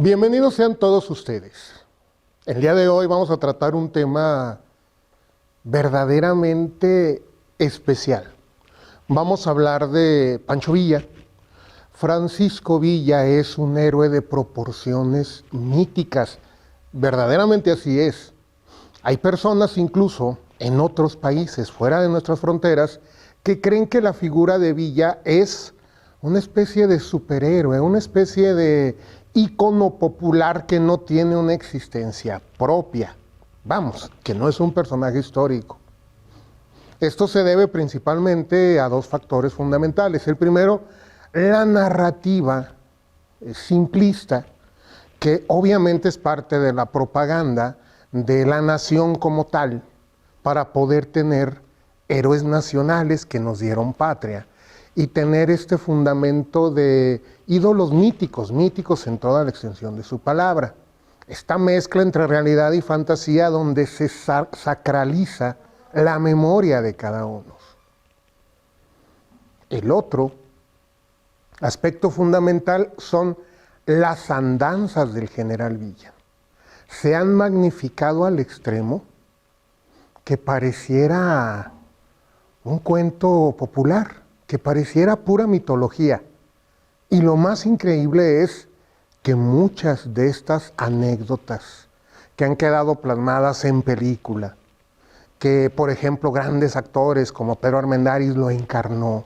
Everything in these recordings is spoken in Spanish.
Bienvenidos sean todos ustedes. El día de hoy vamos a tratar un tema verdaderamente especial. Vamos a hablar de Pancho Villa. Francisco Villa es un héroe de proporciones míticas. Verdaderamente así es. Hay personas incluso en otros países, fuera de nuestras fronteras, que creen que la figura de Villa es una especie de superhéroe, una especie de ícono popular que no tiene una existencia propia. Vamos, que no es un personaje histórico. Esto se debe principalmente a dos factores fundamentales. El primero, la narrativa simplista, que obviamente es parte de la propaganda de la nación como tal, para poder tener héroes nacionales que nos dieron patria y tener este fundamento de ídolos míticos en toda la extensión de su palabra. Esta mezcla entre realidad y fantasía donde se sacraliza la memoria de cada uno. El otro aspecto fundamental son las andanzas del general Villa. Se han magnificado al extremo que pareciera un cuento popular, que pareciera pura mitología. Y lo más increíble es que muchas de estas anécdotas que han quedado plasmadas en película, que por ejemplo grandes actores como Pedro Armendáriz lo encarnó,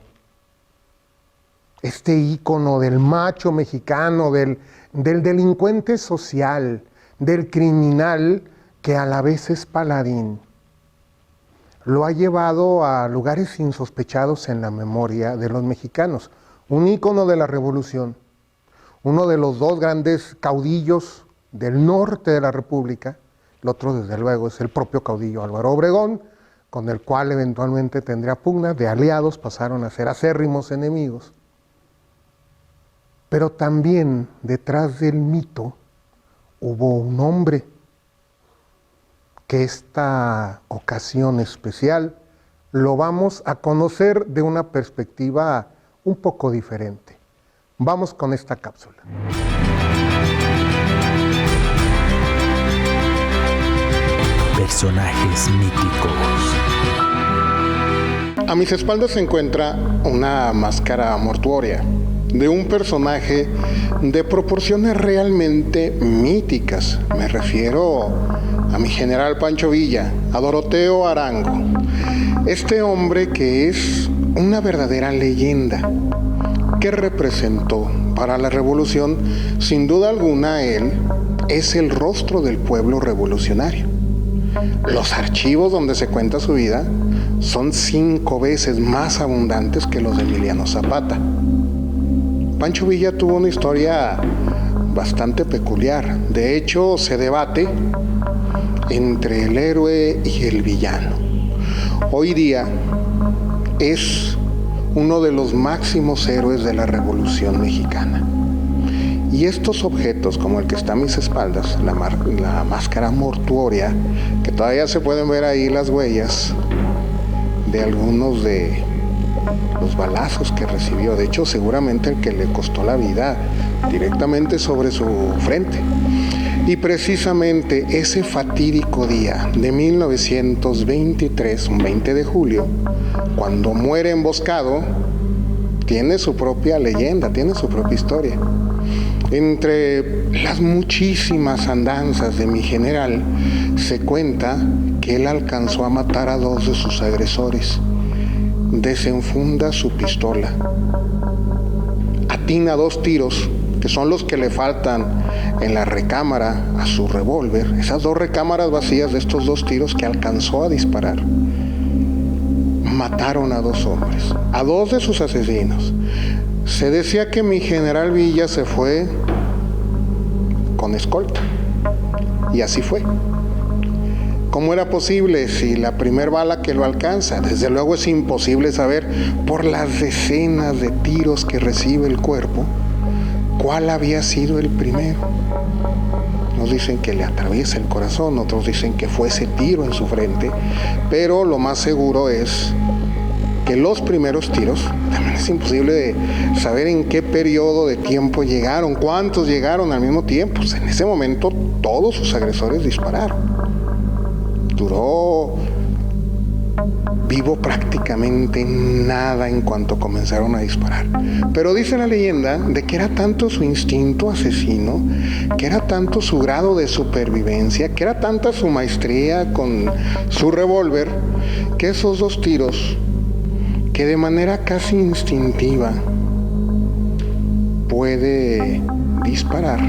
este ícono del macho mexicano, del delincuente social, del criminal que a la vez es paladín, lo ha llevado a lugares insospechados en la memoria de los mexicanos. Un ícono de la revolución, uno de los dos grandes caudillos del norte de la República, el otro desde luego es el propio caudillo Álvaro Obregón, con el cual eventualmente tendría pugna, de aliados pasaron a ser acérrimos enemigos. Pero también detrás del mito hubo un hombre que esta ocasión especial lo vamos a conocer de una perspectiva un poco diferente. Vamos con esta cápsula. Personajes míticos. A mis espaldas se encuentra una máscara mortuoria de un personaje de proporciones realmente míticas. Me refiero a mi general Pancho Villa, a Doroteo Arango. Este hombre que es una verdadera leyenda, que representó para la revolución, sin duda alguna él es el rostro del pueblo revolucionario. Los archivos donde se cuenta su vida son 5 veces más abundantes que los de Emiliano Zapata. Pancho Villa tuvo una historia bastante peculiar. De hecho, se debate entre el héroe y el villano. Hoy día es uno de los máximos héroes de la Revolución Mexicana. Y estos objetos, como el que está a mis espaldas, la máscara mortuoria, que todavía se pueden ver ahí las huellas de algunos de los balazos que recibió, de hecho seguramente el que le costó la vida directamente sobre su frente. Y precisamente ese fatídico día de 1923, un 20 de julio, cuando muere emboscado, tiene su propia leyenda, tiene su propia historia. Entre las muchísimas andanzas de mi general, se cuenta que él alcanzó a matar a 2 de sus agresores. Desenfunda su pistola, atina 2 tiros, que son los que le faltan en la recámara a su revólver, esas 2 recámaras vacías de estos 2 tiros que alcanzó a disparar. Mataron a 2 hombres, a 2 de sus asesinos. Se decía que mi general Villa se fue con escolta, y así fue. ¿Cómo era posible si la primer bala que lo alcanza? Desde luego es imposible saber por las decenas de tiros que recibe el cuerpo cuál había sido el primero. Unos dicen que le atraviesa el corazón, otros dicen que fue ese tiro en su frente, pero lo más seguro es que los primeros tiros, también es imposible de saber en qué periodo de tiempo llegaron, cuántos llegaron al mismo tiempo. Pues en ese momento todos sus agresores dispararon. Duró vivo prácticamente nada en cuanto comenzaron a disparar. Pero dice la leyenda de que era tanto su instinto asesino, que era tanto su grado de supervivencia, que era tanta su maestría con su revólver, que esos 2 tiros, que de manera casi instintiva puede disparar,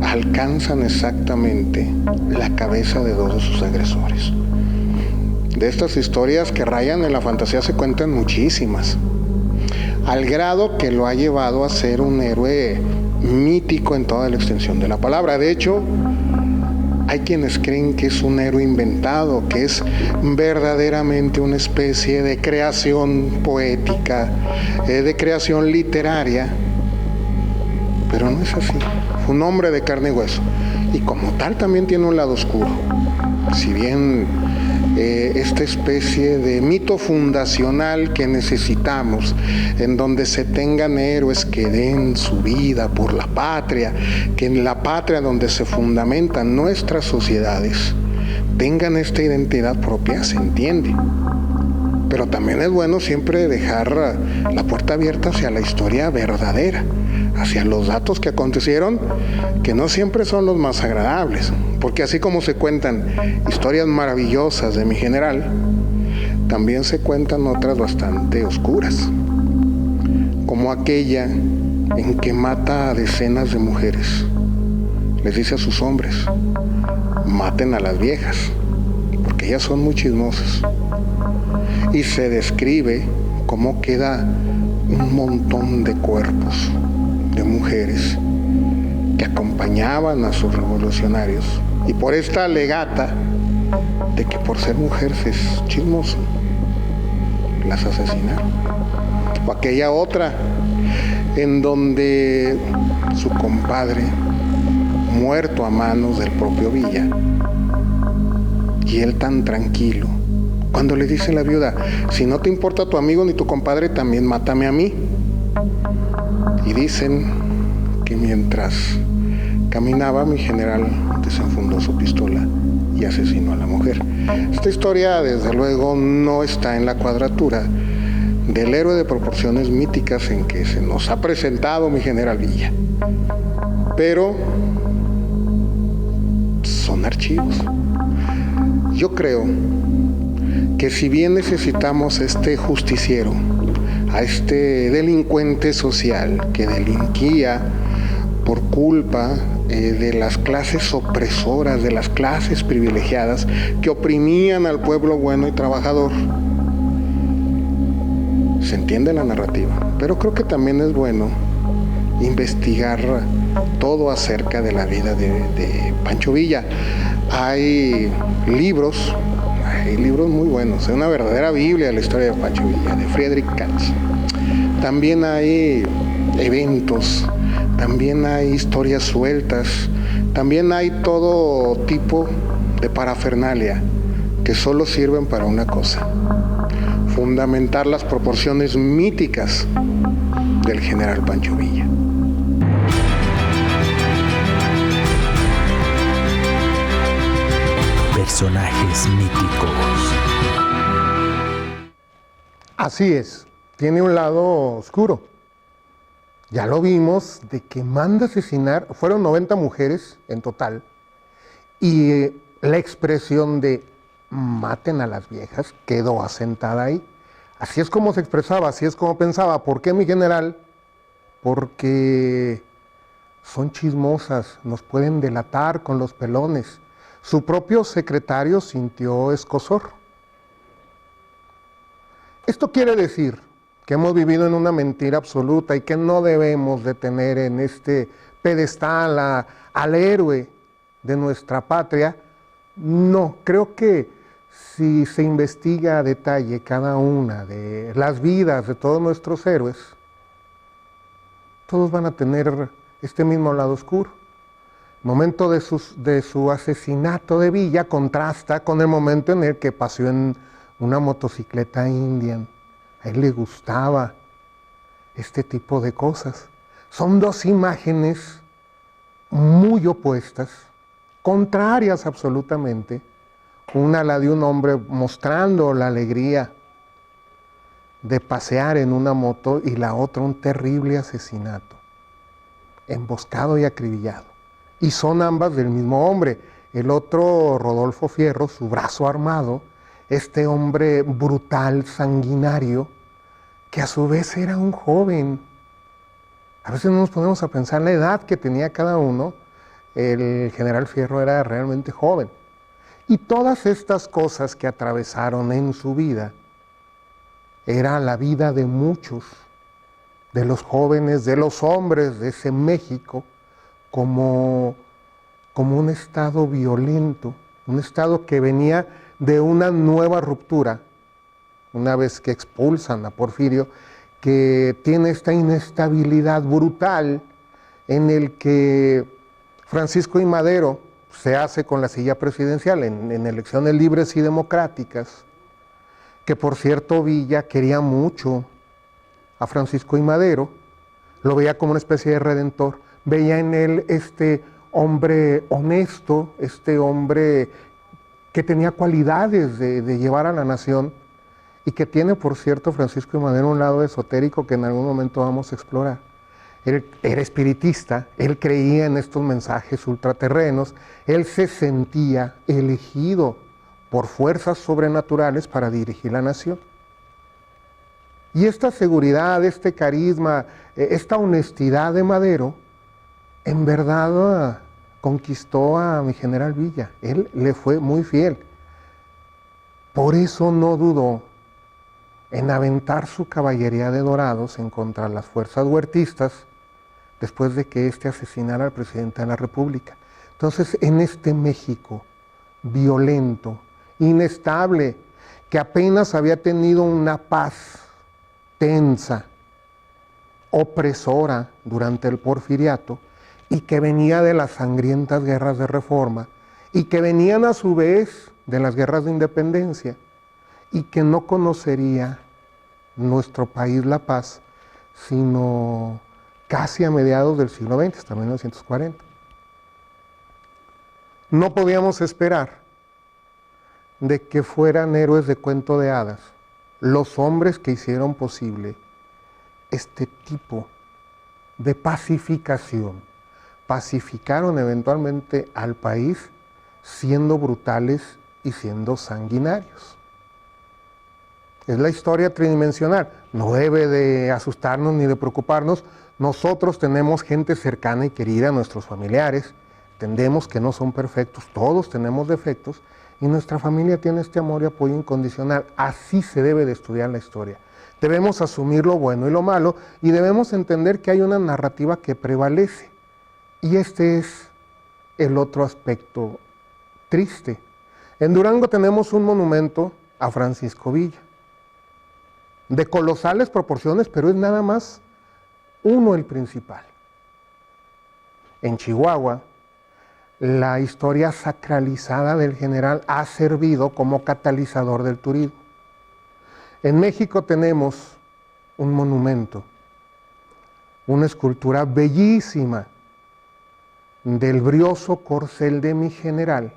alcanzan exactamente la cabeza de 2 de sus agresores. De estas historias que rayan en la fantasía se cuentan muchísimas, al grado que lo ha llevado a ser un héroe mítico en toda la extensión de la palabra. De hecho, hay quienes creen que es un héroe inventado, que es verdaderamente una especie de creación poética, de creación literaria, pero no es así. Fue un hombre de carne y hueso, y como tal también tiene un lado oscuro. Si bien esta especie de mito fundacional que necesitamos, en donde se tengan héroes que den su vida por la patria, que en la patria donde se fundamentan nuestras sociedades tengan esta identidad propia, se entiende. Pero también es bueno siempre dejar la puerta abierta hacia la historia verdadera, hacia los datos que acontecieron, que no siempre son los más agradables, porque así como se cuentan historias maravillosas de mi general, también se cuentan otras bastante oscuras, como aquella en que mata a decenas de mujeres. Les dice a sus hombres: maten a las viejas, porque ellas son muy chismosas. Y se describe cómo queda un montón de cuerpos de mujeres que acompañaban a sus revolucionarios, y por esta alegata de que por ser mujeres es chismoso, las asesinaron. O aquella otra en donde su compadre, muerto a manos del propio Villa, y él tan tranquilo, cuando le dice a la viuda: si no te importa tu amigo ni tu compadre, también mátame a mí. Y dicen que mientras caminaba, mi general desenfundó su pistola y asesinó a la mujer. Esta historia, desde luego, no está en la cuadratura del héroe de proporciones míticas en que se nos ha presentado mi general Villa. Pero son archivos. Yo creo que si bien necesitamos este justiciero, a este delincuente social que delinquía por culpa de las clases opresoras, de las clases privilegiadas que oprimían al pueblo bueno y trabajador, se entiende la narrativa, pero creo que también es bueno investigar todo acerca de la vida de Pancho Villa. Hay libros muy buenos, es una verdadera Biblia de la historia de Pancho Villa, de Friedrich Katz. También hay eventos, también hay historias sueltas, también hay todo tipo de parafernalia que solo sirven para una cosa: fundamentar las proporciones míticas del general Pancho Villa. Personajes míticos. Así es, tiene un lado oscuro. Ya lo vimos, de que manda asesinar, fueron 90 mujeres en total, y la expresión de maten a las viejas quedó asentada ahí. Así es como se expresaba, así es como pensaba. ¿Por qué, mi general? Porque son chismosas, nos pueden delatar con los pelones. Su propio secretario sintió escozor. Esto quiere decir que hemos vivido en una mentira absoluta y que no debemos de tener en este pedestal al héroe de nuestra patria. No, creo que si se investiga a detalle cada una de las vidas de todos nuestros héroes, todos van a tener este mismo lado oscuro. El momento de su asesinato de Villa contrasta con el momento en el que paseó en una motocicleta Indian A él le gustaba este tipo de cosas. Son dos imágenes muy opuestas, contrarias absolutamente. Una, la de un hombre mostrando la alegría de pasear en una moto, y la otra un terrible asesinato, emboscado y acribillado. Y son ambas del mismo hombre. El otro, Rodolfo Fierro, su brazo armado, este hombre brutal, sanguinario, que a su vez era un joven. A veces no nos ponemos a pensar la edad que tenía cada uno. El general Fierro era realmente joven. Y todas estas cosas que atravesaron en su vida, era la vida de muchos, de los jóvenes, de los hombres de ese México, como un estado violento, un estado que venía de una nueva ruptura, una vez que expulsan a Porfirio, que tiene esta inestabilidad brutal en el que Francisco I. Madero se hace con la silla presidencial en elecciones libres y democráticas, que por cierto Villa quería mucho a Francisco I. Madero, lo veía como una especie de redentor, veía en él este hombre honesto, este hombre que tenía cualidades de llevar a la nación, y que tiene, por cierto, Francisco I. Madero, un lado esotérico que en algún momento vamos a explorar. Él era espiritista, él creía en estos mensajes ultraterrenos, él se sentía elegido por fuerzas sobrenaturales para dirigir la nación. Y esta seguridad, este carisma, esta honestidad de Madero, en verdad conquistó a mi general Villa. Él le fue muy fiel. Por eso no dudó en aventar su caballería de Dorados en contra de las fuerzas huertistas después de que éste asesinara al presidente de la República. Entonces, en este México violento, inestable, que apenas había tenido una paz tensa, opresora durante el Porfiriato, y que venía de las sangrientas guerras de Reforma, y que venían a su vez de las guerras de independencia, y que no conocería nuestro país la paz, sino casi a mediados del siglo XX, hasta 1940. No podíamos esperar de que fueran héroes de cuento de hadas los hombres que hicieron posible este tipo de pacificación. Pacificaron eventualmente al país siendo brutales y siendo sanguinarios. Es la historia tridimensional, no debe de asustarnos ni de preocuparnos. Nosotros tenemos gente cercana y querida, nuestros familiares, entendemos que no son perfectos, todos tenemos defectos, y nuestra familia tiene este amor y apoyo incondicional. Así se debe de estudiar la historia. Debemos asumir lo bueno y lo malo, y debemos entender que hay una narrativa que prevalece. Y este es el otro aspecto triste. En Durango tenemos un monumento a Francisco Villa, de colosales proporciones, pero es nada más uno el principal. En Chihuahua, la historia sacralizada del general ha servido como catalizador del turismo. En México tenemos un monumento, una escultura bellísima del brioso corcel de mi general,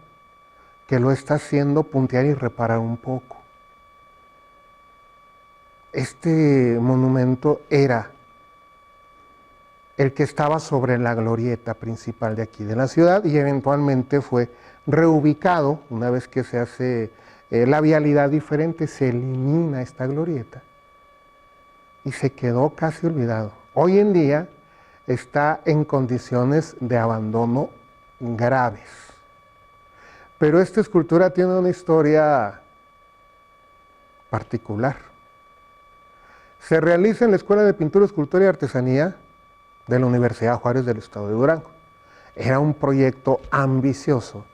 que lo está haciendo puntear y reparar un poco. Este monumento era el que estaba sobre la glorieta principal de aquí de la ciudad, y eventualmente fue reubicado. Una vez que se hace la vialidad diferente, se elimina esta glorieta y se quedó casi olvidado. Hoy en día está en condiciones de abandono graves, pero esta escultura tiene una historia particular. Se realiza en la Escuela de Pintura, Escultura y Artesanía de la Universidad Juárez del Estado de Durango. Era un proyecto ambicioso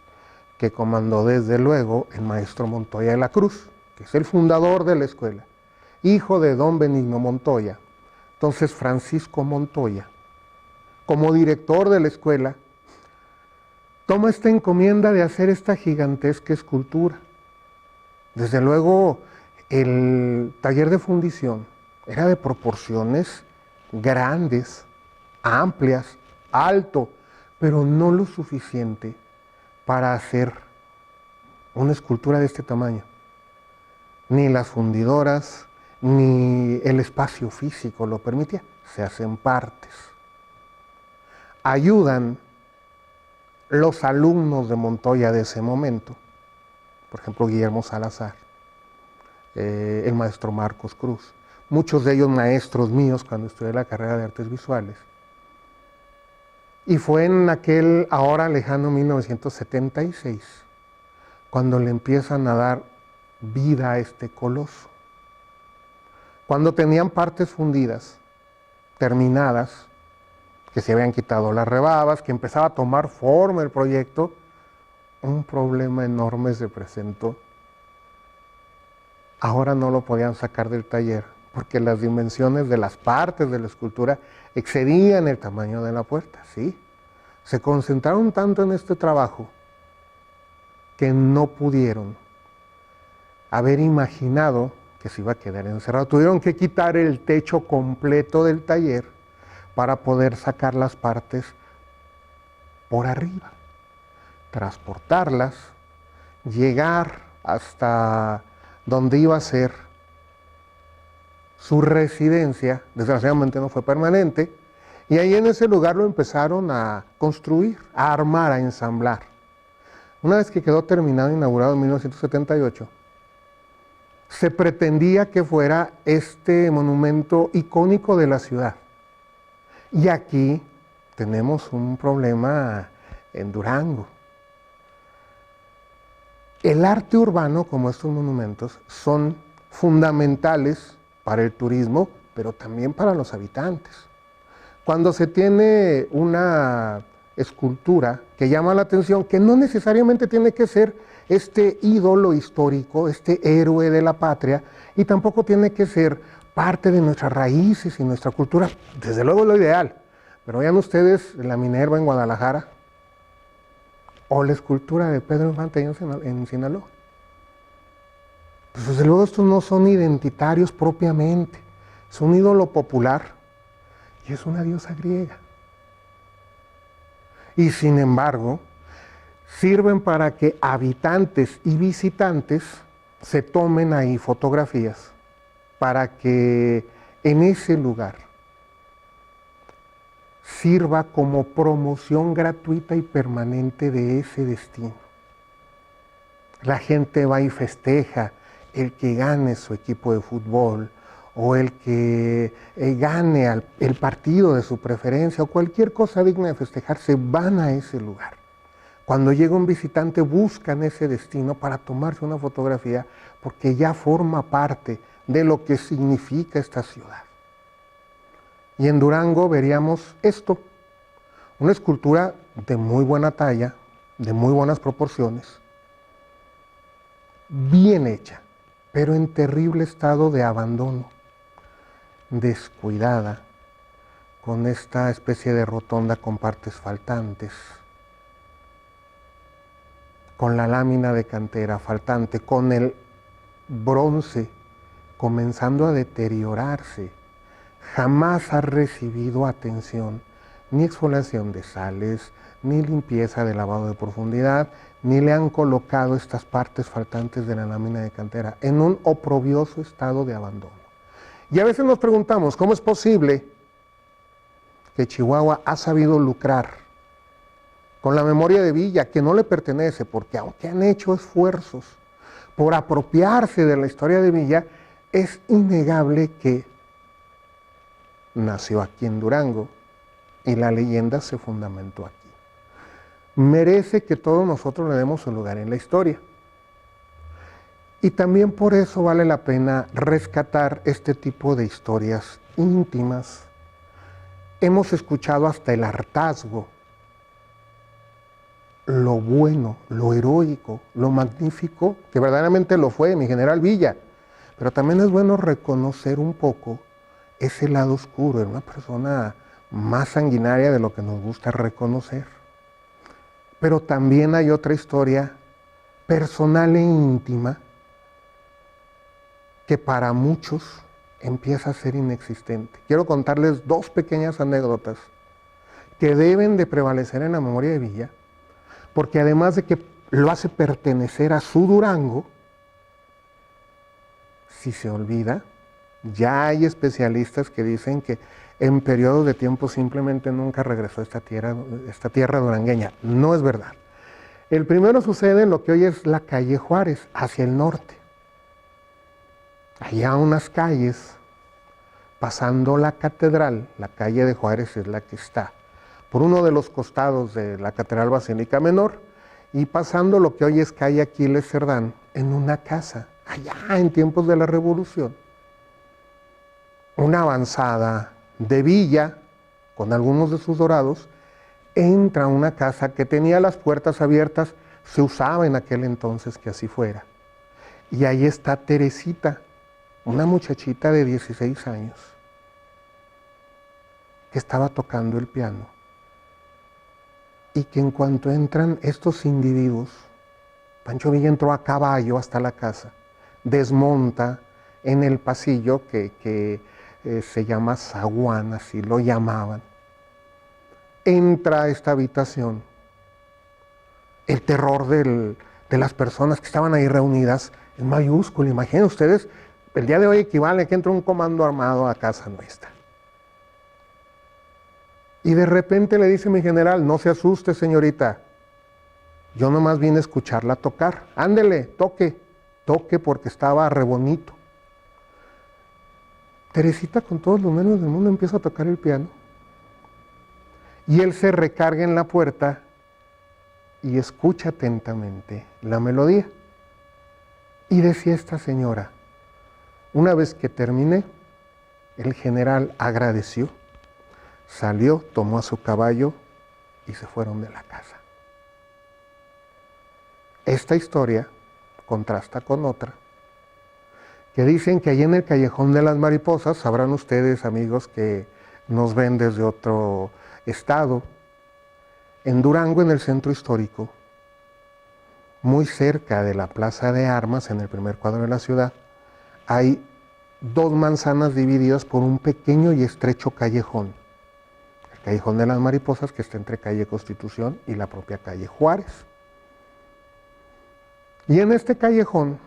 que comandó desde luego el maestro Montoya de la Cruz, que es el fundador de la escuela, hijo de don Benigno Montoya. Entonces Francisco Montoya, como director de la escuela, toma esta encomienda de hacer esta gigantesca escultura. Desde luego El taller de fundición era de proporciones grandes, amplias, alto, pero no lo suficiente para hacer una escultura de este tamaño. Ni las fundidoras, ni el espacio físico lo permitía. Se hacen partes. Ayudan los alumnos de Montoya de ese momento, por ejemplo Guillermo Salazar, el maestro Marcos Cruz, muchos de ellos maestros míos cuando estudié la carrera de artes visuales. Y fue en aquel ahora lejano 1976 cuando le empiezan a dar vida a este coloso. Cuando tenían partes fundidas, terminadas, que se habían quitado las rebabas, que empezaba a tomar forma el proyecto, un problema enorme se presentó. Ahora no lo podían sacar del taller porque las dimensiones de las partes de la escultura excedían el tamaño de la puerta, ¿sí? Se concentraron tanto en este trabajo que no pudieron haber imaginado que se iba a quedar encerrado. Tuvieron que quitar el techo completo del taller para poder sacar las partes por arriba, transportarlas, llegar hasta donde iba a ser su residencia. Desgraciadamente no fue permanente, y ahí en ese lugar lo empezaron a construir, a armar, a ensamblar. Una vez que quedó terminado, inaugurado en 1978, se pretendía que fuera este monumento icónico de la ciudad. Y aquí tenemos un problema en Durango. El arte urbano, como estos monumentos, son fundamentales para el turismo, pero también para los habitantes. Cuando se tiene una escultura que llama la atención, que no necesariamente tiene que ser este ídolo histórico, este héroe de la patria, y tampoco tiene que ser parte de nuestras raíces y nuestra cultura, desde luego es lo ideal. Pero vean ustedes la Minerva en Guadalajara, o la escultura de Pedro Infante en Sinaloa. Pues desde luego estos no son identitarios propiamente, es un ídolo popular y es una diosa griega. Y sin embargo, sirven para que habitantes y visitantes se tomen ahí fotografías, para que en ese lugar sirva como promoción gratuita y permanente de ese destino. La gente va y festeja el que gane su equipo de fútbol, o el que gane el partido de su preferencia, o cualquier cosa digna de festejar, se van a ese lugar. Cuando llega un visitante buscan ese destino para tomarse una fotografía, porque ya forma parte de lo que significa esta ciudad. Y en Durango veríamos esto, una escultura de muy buena talla, de muy buenas proporciones, bien hecha, pero en terrible estado de abandono, descuidada, con esta especie de rotonda con partes faltantes, con la lámina de cantera faltante, con el bronce comenzando a deteriorarse. Jamás ha recibido atención, ni exfoliación de sales, ni limpieza de lavado de profundidad, ni le han colocado estas partes faltantes de la lámina de cantera, en un oprobioso estado de abandono. Y a veces nos preguntamos, ¿cómo es posible que Chihuahua ha sabido lucrar con la memoria de Villa, que no le pertenece? Porque aunque han hecho esfuerzos por apropiarse de la historia de Villa, es innegable que nació aquí en Durango y la leyenda se fundamentó aquí. Merece que todos nosotros le demos un lugar en la historia. Y también por eso vale la pena rescatar este tipo de historias íntimas. Hemos escuchado hasta el hartazgo, lo bueno, lo heroico, lo magnífico, que verdaderamente lo fue mi general Villa. Pero también es bueno reconocer un poco ese lado oscuro, era una persona más sanguinaria de lo que nos gusta reconocer. Pero también hay otra historia personal e íntima que para muchos empieza a ser inexistente. Quiero contarles dos pequeñas anécdotas que deben de prevalecer en la memoria de Villa, porque además de que lo hace pertenecer a su Durango, si se olvida, ya hay especialistas que dicen que en periodos de tiempo simplemente nunca regresó a esta tierra durangueña. No es verdad. El primero sucede en lo que hoy es la calle Juárez, hacia el norte. Allá unas calles, pasando la catedral, la calle de Juárez es la que está por uno de los costados de la Catedral Basílica Menor, y pasando lo que hoy es calle Aquiles Cerdán, en una casa, allá en tiempos de la Revolución. Una avanzada de Villa, con algunos de sus dorados, entra a una casa que tenía las puertas abiertas, se usaba en aquel entonces que así fuera. Y ahí está Teresita, una muchachita de 16 años, que estaba tocando el piano. Y que en cuanto entran estos individuos, Pancho Villa entró a caballo hasta la casa, desmonta en el pasillo que se llama zaguán, así lo llamaban. Entra a esta habitación. El terror de las personas que estaban ahí reunidas es mayúsculo. Imaginen ustedes, el día de hoy equivale a que entra un comando armado a casa nuestra. Y de repente le dice mi general: no se asuste, señorita, yo nomás vine a escucharla tocar. Ándele, toque porque estaba re bonito. Teresita, con todos los nervios del mundo, empieza a tocar el piano. Y él se recarga en la puerta y escucha atentamente la melodía. Y decía esta señora: una vez que terminé, el general agradeció, salió, tomó a su caballo y se fueron de la casa. Esta historia contrasta con otra, que dicen que allí en el Callejón de las Mariposas, sabrán ustedes, amigos, que nos ven desde otro estado, en Durango, en el centro histórico, muy cerca de la Plaza de Armas, en el primer cuadro de la ciudad, hay dos manzanas divididas por un pequeño y estrecho callejón. El Callejón de las Mariposas, que está entre calle Constitución y la propia calle Juárez. Y en este callejón,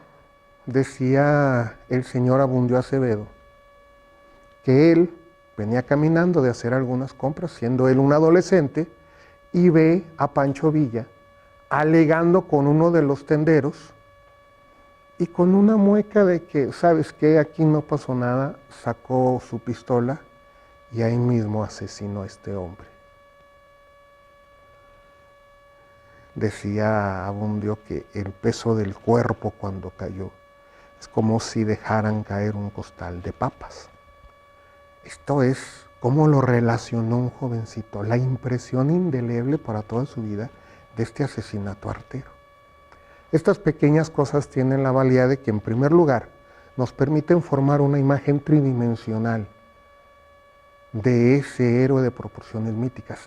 decía el señor Abundio Acevedo, que él venía caminando de hacer algunas compras, siendo él un adolescente, y ve a Pancho Villa alegando con uno de los tenderos, y con una mueca de que, ¿sabes qué? Aquí no pasó nada, sacó su pistola y ahí mismo asesinó a este hombre. Decía Abundio que el peso del cuerpo cuando cayó es como si dejaran caer un costal de papas. Esto es cómo lo relacionó un jovencito, la impresión indeleble para toda su vida de este asesinato artero. Estas pequeñas cosas tienen la valía de que, en primer lugar, nos permiten formar una imagen tridimensional de ese héroe de proporciones míticas.